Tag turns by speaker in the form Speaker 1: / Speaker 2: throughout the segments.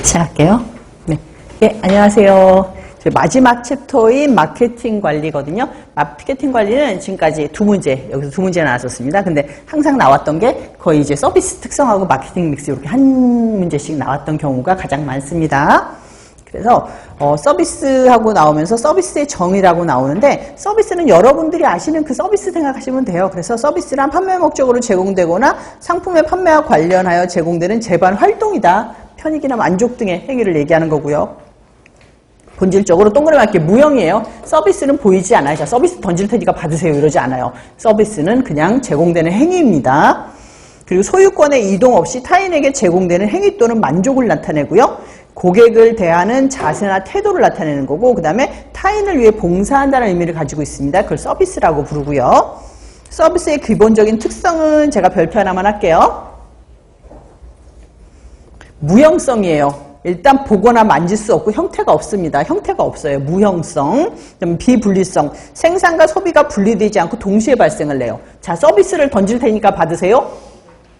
Speaker 1: 시작할게요. 네. 네, 안녕하세요. 저희 마지막 챕터인 마케팅 관리거든요. 마케팅 관리는 지금까지 두 문제, 여기서 두 문제 나왔었습니다. 근데 항상 나왔던 게 거의 이제 서비스 특성하고 마케팅 믹스 이렇게 한 문제씩 나왔던 경우가 가장 많습니다. 그래서 서비스하고 나오면서 서비스의 정의라고 나오는데, 서비스는 여러분들이 아시는 그 서비스 생각하시면 돼요. 그래서 서비스란 판매 목적으로 제공되거나 상품의 판매와 관련하여 제공되는 제반 활동이다. 편익이나 만족 등의 행위를 얘기하는 거고요. 본질적으로 동그랗게 무형이에요. 서비스는 보이지 않아요. 자, 서비스 던질 테니까 받으세요 이러지 않아요. 서비스는 그냥 제공되는 행위입니다. 그리고 소유권의 이동 없이 타인에게 제공되는 행위 또는 만족을 나타내고요. 고객을 대하는 자세나 태도를 나타내는 거고, 그 다음에 타인을 위해 봉사한다는 의미를 가지고 있습니다. 그걸 서비스라고 부르고요. 서비스의 기본적인 특성은 제가 별표 하나만 할게요. 무형성이에요. 일단 보거나 만질 수 없고 형태가 없습니다. 형태가 없어요. 무형성, 비분리성, 생산과 소비가 분리되지 않고 동시에 발생을 해요. 자, 서비스를 던질 테니까 받으세요.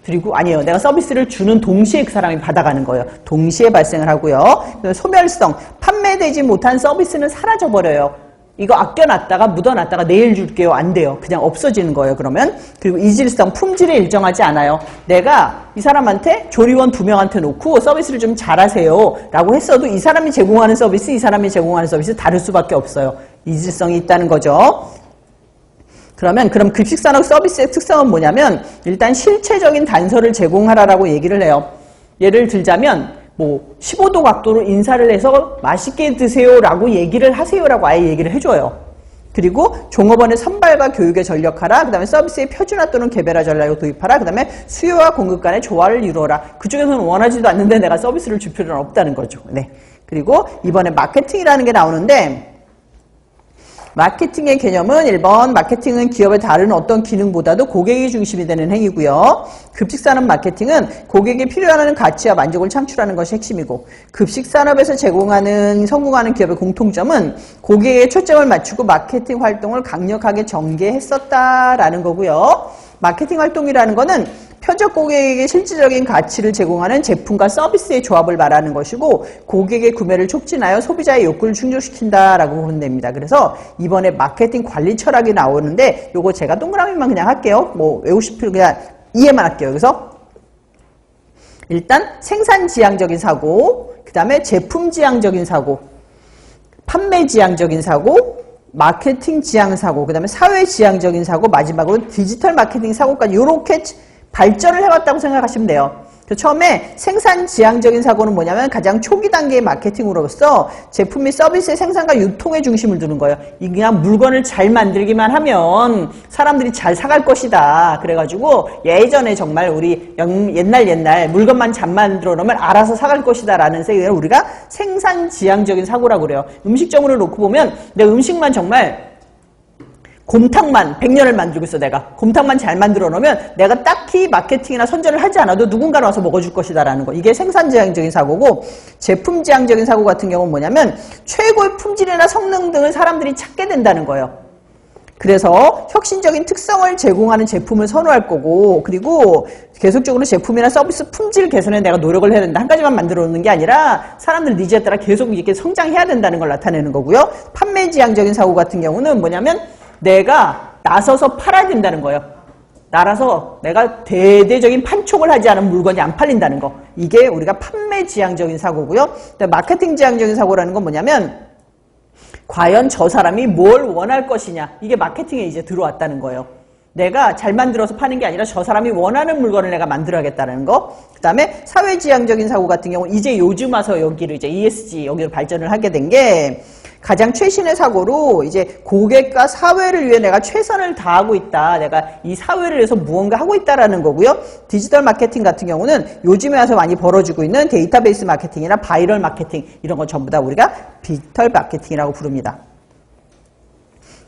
Speaker 1: 그리고 아니에요. 내가 서비스를 주는 동시에 그 사람이 받아가는 거예요. 동시에 발생을 하고요. 소멸성, 판매되지 못한 서비스는 사라져버려요. 이거 아껴놨다가 묻어놨다가 내일 줄게요. 안 돼요. 그냥 없어지는 거예요. 그러면. 그리고 이질성, 품질에 일정하지 않아요. 내가 이 사람한테 조리원 2명한테 놓고 서비스를 좀 잘하세요 라고 했어도 이 사람이 제공하는 서비스, 이 사람이 제공하는 서비스 다를 수밖에 없어요. 이질성이 있다는 거죠. 그럼 급식산업 서비스의 특성은 뭐냐면, 일단 실체적인 단서를 제공하라라고 얘기를 해요. 예를 들자면 15도 각도로 인사를 해서 맛있게 드세요라고 얘기를 하세요라고 아예 얘기를 해줘요. 그리고 종업원의 선발과 교육에 전력하라. 그 다음에 서비스의 표준화 또는 개별화 전략을 도입하라. 그 다음에 수요와 공급 간의 조화를 이루어라. 그중에서는 원하지도 않는데 내가 서비스를 줄 필요는 없다는 거죠. 네. 그리고 이번에 마케팅이라는 게 나오는데, 마케팅의 개념은 1번, 마케팅은 기업의 다른 어떤 기능보다도 고객이 중심이 되는 행위고요. 급식산업 마케팅은 고객이 필요하는 가치와 만족을 창출하는 것이 핵심이고, 급식산업에서 성공하는 기업의 공통점은 고객에 초점을 맞추고 마케팅 활동을 강력하게 전개했었다라는 거고요. 마케팅 활동이라는 거는 표적 고객에게 실질적인 가치를 제공하는 제품과 서비스의 조합을 말하는 것이고, 고객의 구매를 촉진하여 소비자의 욕구를 충족시킨다라고 보면 됩니다. 그래서 이번에 마케팅 관리 철학이 나오는데, 요거 제가 동그라미만 그냥 할게요. 외우실 필요 그냥 이해만 할게요. 그래서 일단 생산지향적인 사고, 그 다음에 제품지향적인 사고, 판매지향적인 사고, 마케팅 지향 사고, 그 다음에 사회지향적인 사고, 마지막으로 디지털 마케팅 사고까지 이렇게 발전을 해왔다고 생각하시면 돼요. 처음에 생산지향적인 사고는 뭐냐면 가장 초기 단계의 마케팅으로서 제품 및 서비스의 생산과 유통에 중심을 두는 거예요. 그냥 물건을 잘 만들기만 하면 사람들이 잘 사갈 것이다. 그래가지고 예전에 정말 우리 옛날 물건만 잘 만들어 놓으면 알아서 사갈 것이다 라는 생각을 우리가 생산지향적인 사고라고 그래요. 음식점으로 놓고 보면 내 음식만 정말 곰탕만 100년을 만들고 있어. 내가 곰탕만 잘 만들어 놓으면 내가 딱히 마케팅이나 선전을 하지 않아도 누군가는 와서 먹어줄 것이다 라는 거. 이게 생산지향적인 사고고, 제품지향적인 사고 같은 경우는 뭐냐면 최고의 품질이나 성능 등을 사람들이 찾게 된다는 거예요. 그래서 혁신적인 특성을 제공하는 제품을 선호할 거고, 그리고 계속적으로 제품이나 서비스 품질 개선에 내가 노력을 해야 된다. 한 가지만 만들어 놓는 게 아니라 사람들 니즈에 따라 계속 이렇게 성장해야 된다는 걸 나타내는 거고요. 판매지향적인 사고 같은 경우는 뭐냐면 내가 나서서 팔아야 된다는 거예요. 나라서 내가 대대적인 판촉을 하지 않은 물건이 안 팔린다는 거. 이게 우리가 판매지향적인 사고고요. 마케팅지향적인 사고라는 건 뭐냐면 과연 저 사람이 뭘 원할 것이냐. 이게 마케팅에 이제 들어왔다는 거예요. 내가 잘 만들어서 파는 게 아니라 저 사람이 원하는 물건을 내가 만들어야겠다는 거. 그 다음에 사회지향적인 사고 같은 경우 이제 요즘 와서 여기를 이제 ESG 여기로 발전을 하게 된 게 가장 최신의 사고로 이제 고객과 사회를 위해 내가 최선을 다하고 있다. 내가 이 사회를 위해서 무언가 하고 있다라는 거고요. 디지털 마케팅 같은 경우는 요즘에 와서 많이 벌어지고 있는 데이터베이스 마케팅이나 바이럴 마케팅 이런 건 전부 다 우리가 디지털 마케팅이라고 부릅니다.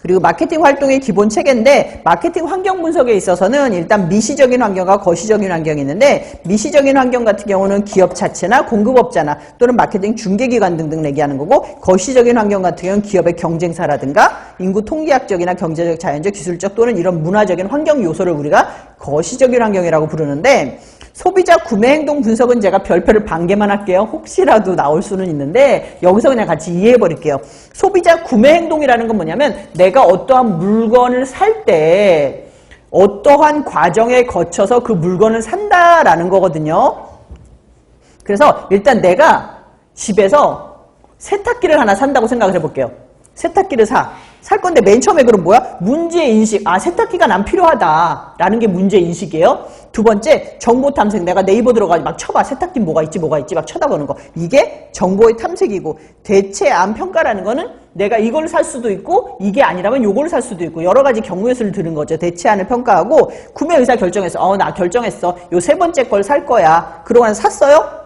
Speaker 1: 그리고 마케팅 활동의 기본 체계인데, 마케팅 환경 분석에 있어서는 일단 미시적인 환경과 거시적인 환경이 있는데, 미시적인 환경 같은 경우는 기업 자체나 공급업자나 또는 마케팅 중개기관 등등 얘기하는 거고, 거시적인 환경 같은 경우는 기업의 경쟁사라든가 인구 통계학적이나 경제적, 자연적, 기술적 또는 이런 문화적인 환경 요소를 우리가 거시적인 환경이라고 부르는데, 소비자 구매 행동 분석은 제가 별표를 반 개만 할게요. 혹시라도 나올 수는 있는데 여기서 그냥 같이 이해해 버릴게요. 소비자 구매 행동이라는 건 뭐냐면 내가 어떠한 물건을 살 때 어떠한 과정에 거쳐서 그 물건을 산다라는 거거든요. 그래서 일단 내가 집에서 세탁기를 하나 산다고 생각을 해볼게요. 세탁기를 살 건데 맨 처음에 그럼 뭐야? 문제인식. 아, 세탁기가 난 필요하다라는 게 문제인식이에요. 두 번째, 정보 탐색. 내가 네이버 들어가서 막 쳐봐. 세탁기 뭐가 있지 막 쳐다보는 거. 이게 정보의 탐색이고, 대체안 평가라는 거는 내가 이걸 살 수도 있고 이게 아니라면 요걸 살 수도 있고 여러 가지 경우의 수를 들은 거죠. 대체안을 평가하고 구매 의사 결정했어. 나 결정했어. 요 세 번째 걸 살 거야. 그러고 샀어요?